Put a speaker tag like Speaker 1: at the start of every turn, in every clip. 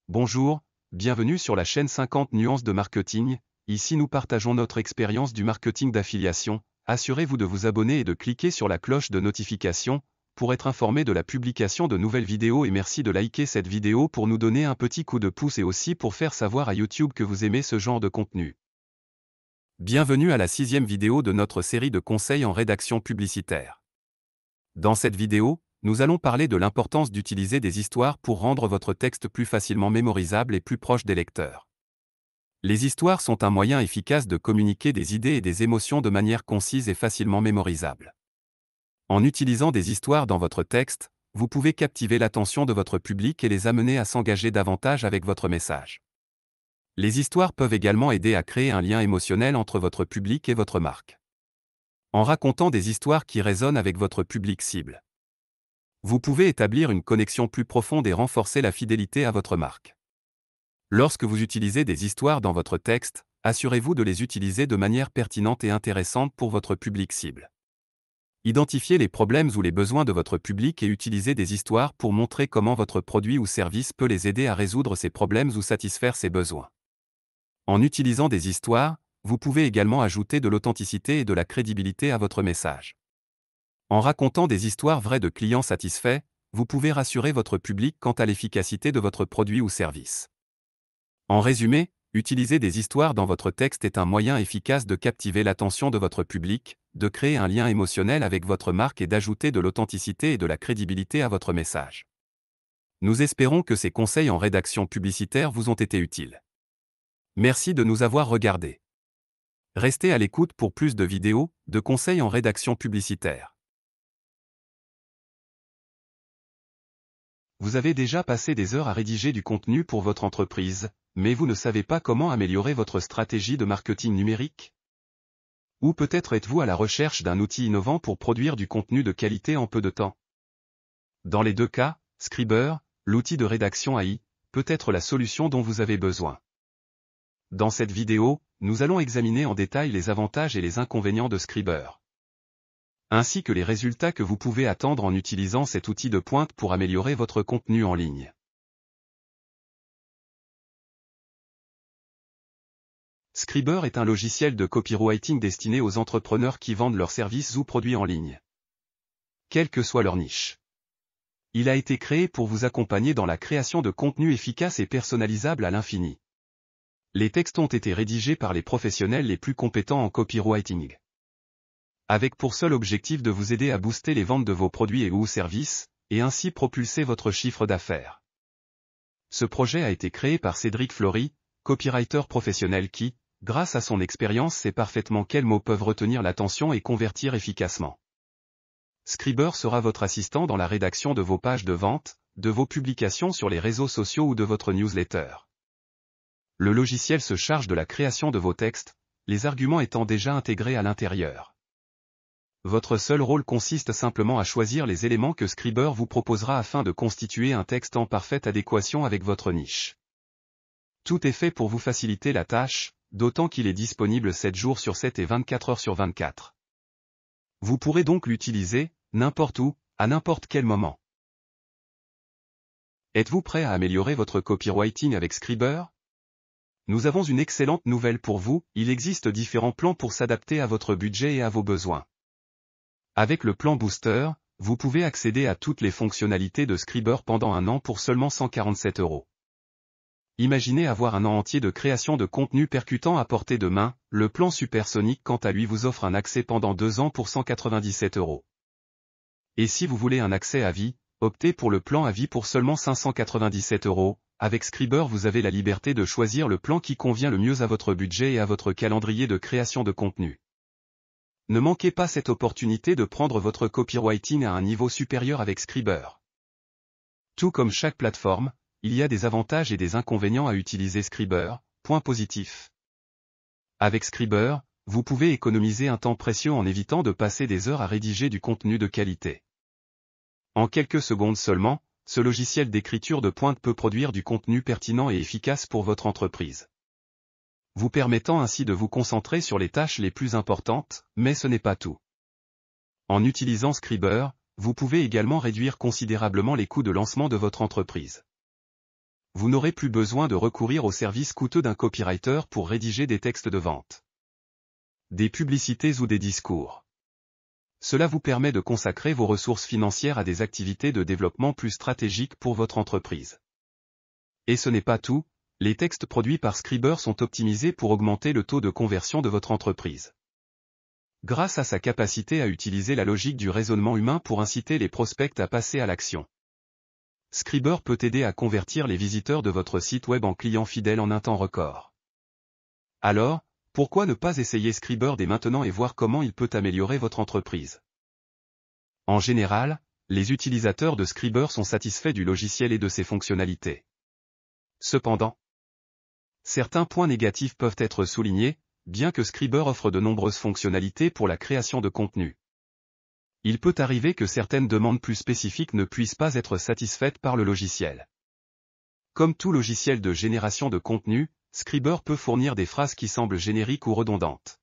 Speaker 1: Bonjour, bienvenue sur la chaîne 50 nuances de marketing. Ici nous partageons notre expérience du marketing d'affiliation. Assurez-vous de vous abonner et de cliquer sur la cloche de notification pour être informé de la publication de nouvelles vidéos, et merci de liker cette vidéo pour nous donner un petit coup de pouce et aussi pour faire savoir à YouTube que vous aimez ce genre de contenu. Bienvenue à la 6e vidéo de notre série de conseils en rédaction publicitaire. Dans cette vidéo, nous allons parler de l'importance d'utiliser des histoires pour rendre votre texte plus facilement mémorisable et plus proche des lecteurs. Les histoires sont un moyen efficace de communiquer des idées et des émotions de manière concise et facilement mémorisable. En utilisant des histoires dans votre texte, vous pouvez captiver l'attention de votre public et les amener à s'engager davantage avec votre message. Les histoires peuvent également aider à créer un lien émotionnel entre votre public et votre marque. En racontant des histoires qui résonnent avec votre public cible, vous pouvez établir une connexion plus profonde et renforcer la fidélité à votre marque. Lorsque vous utilisez des histoires dans votre texte, assurez-vous de les utiliser de manière pertinente et intéressante pour votre public cible. Identifiez les problèmes ou les besoins de votre public et utilisez des histoires pour montrer comment votre produit ou service peut les aider à résoudre ces problèmes ou satisfaire ces besoins. En utilisant des histoires, vous pouvez également ajouter de l'authenticité et de la crédibilité à votre message. En racontant des histoires vraies de clients satisfaits, vous pouvez rassurer votre public quant à l'efficacité de votre produit ou service. En résumé, utiliser des histoires dans votre texte est un moyen efficace de captiver l'attention de votre public, de créer un lien émotionnel avec votre marque et d'ajouter de l'authenticité et de la crédibilité à votre message. Nous espérons que ces conseils en rédaction publicitaire vous ont été utiles. Merci de nous avoir regardés. Restez à l'écoute pour plus de vidéos, de conseils en rédaction publicitaire. Vous avez déjà passé des heures à rédiger du contenu pour votre entreprise, mais vous ne savez pas comment améliorer votre stratégie de marketing numérique? Ou peut-être êtes-vous à la recherche d'un outil innovant pour produire du contenu de qualité en peu de temps? Dans les deux cas, Scriber, l'outil de rédaction AI, peut être la solution dont vous avez besoin. Dans cette vidéo, nous allons examiner en détail les avantages et les inconvénients de Scriber, ainsi que les résultats que vous pouvez attendre en utilisant cet outil de pointe pour améliorer votre contenu en ligne. Scriber est un logiciel de copywriting destiné aux entrepreneurs qui vendent leurs services ou produits en ligne, quelle que soit leur niche. Il a été créé pour vous accompagner dans la création de contenus efficaces et personnalisables à l'infini. Les textes ont été rédigés par les professionnels les plus compétents en copywriting, avec pour seul objectif de vous aider à booster les ventes de vos produits et ou services, et ainsi propulser votre chiffre d'affaires. Ce projet a été créé par Cédric Flory, copywriter professionnel qui, grâce à son expérience, sait parfaitement quels mots peuvent retenir l'attention et convertir efficacement. Scriber sera votre assistant dans la rédaction de vos pages de vente, de vos publications sur les réseaux sociaux ou de votre newsletter. Le logiciel se charge de la création de vos textes, les arguments étant déjà intégrés à l'intérieur. Votre seul rôle consiste simplement à choisir les éléments que Scriber vous proposera afin de constituer un texte en parfaite adéquation avec votre niche. Tout est fait pour vous faciliter la tâche, d'autant qu'il est disponible 7 jours sur 7 et 24 heures sur 24. Vous pourrez donc l'utiliser, n'importe où, à n'importe quel moment. Êtes-vous prêt à améliorer votre copywriting avec Scriber? Nous avons une excellente nouvelle pour vous, il existe différents plans pour s'adapter à votre budget et à vos besoins. Avec le plan Booster, vous pouvez accéder à toutes les fonctionnalités de Scriber pendant un an pour seulement 147 €. Imaginez avoir un an entier de création de contenu percutant à portée de main. Le plan Supersonic quant à lui vous offre un accès pendant 2 ans pour 197 €. Et si vous voulez un accès à vie, optez pour le plan à vie pour seulement 597 €. Avec Scriber vous avez la liberté de choisir le plan qui convient le mieux à votre budget et à votre calendrier de création de contenu. Ne manquez pas cette opportunité de prendre votre copywriting à un niveau supérieur avec Scriber. Tout comme chaque plateforme, il y a des avantages et des inconvénients à utiliser Scriber. Point positif. Avec Scriber, vous pouvez économiser un temps précieux en évitant de passer des heures à rédiger du contenu de qualité. En quelques secondes seulement, ce logiciel d'écriture de pointe peut produire du contenu pertinent et efficace pour votre entreprise, vous permettant ainsi de vous concentrer sur les tâches les plus importantes, mais ce n'est pas tout. En utilisant Scriber, vous pouvez également réduire considérablement les coûts de lancement de votre entreprise. Vous n'aurez plus besoin de recourir aux services coûteux d'un copywriter pour rédiger des textes de vente, des publicités ou des discours. Cela vous permet de consacrer vos ressources financières à des activités de développement plus stratégiques pour votre entreprise. Et ce n'est pas tout, les textes produits par Scriber sont optimisés pour augmenter le taux de conversion de votre entreprise. Grâce à sa capacité à utiliser la logique du raisonnement humain pour inciter les prospects à passer à l'action, Scriber peut aider à convertir les visiteurs de votre site web en clients fidèles en un temps record. Alors, pourquoi ne pas essayer Scriber dès maintenant et voir comment il peut améliorer votre entreprise? En général, les utilisateurs de Scriber sont satisfaits du logiciel et de ses fonctionnalités. Cependant, certains points négatifs peuvent être soulignés, bien que Scriber offre de nombreuses fonctionnalités pour la création de contenu. Il peut arriver que certaines demandes plus spécifiques ne puissent pas être satisfaites par le logiciel. Comme tout logiciel de génération de contenu, Scriber peut fournir des phrases qui semblent génériques ou redondantes,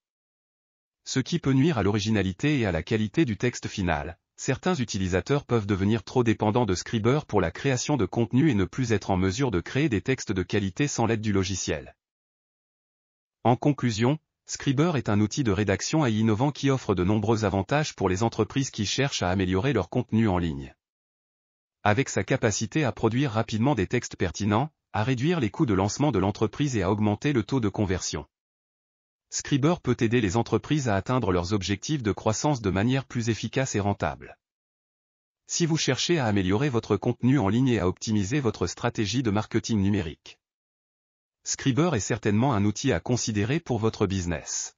Speaker 1: ce qui peut nuire à l'originalité et à la qualité du texte final. Certains utilisateurs peuvent devenir trop dépendants de Scriber pour la création de contenu et ne plus être en mesure de créer des textes de qualité sans l'aide du logiciel. En conclusion, Scriber est un outil de rédaction AI innovant qui offre de nombreux avantages pour les entreprises qui cherchent à améliorer leur contenu en ligne. Avec sa capacité à produire rapidement des textes pertinents, à réduire les coûts de lancement de l'entreprise et à augmenter le taux de conversion, Scriber peut aider les entreprises à atteindre leurs objectifs de croissance de manière plus efficace et rentable. Si vous cherchez à améliorer votre contenu en ligne et à optimiser votre stratégie de marketing numérique, Scriber est certainement un outil à considérer pour votre business.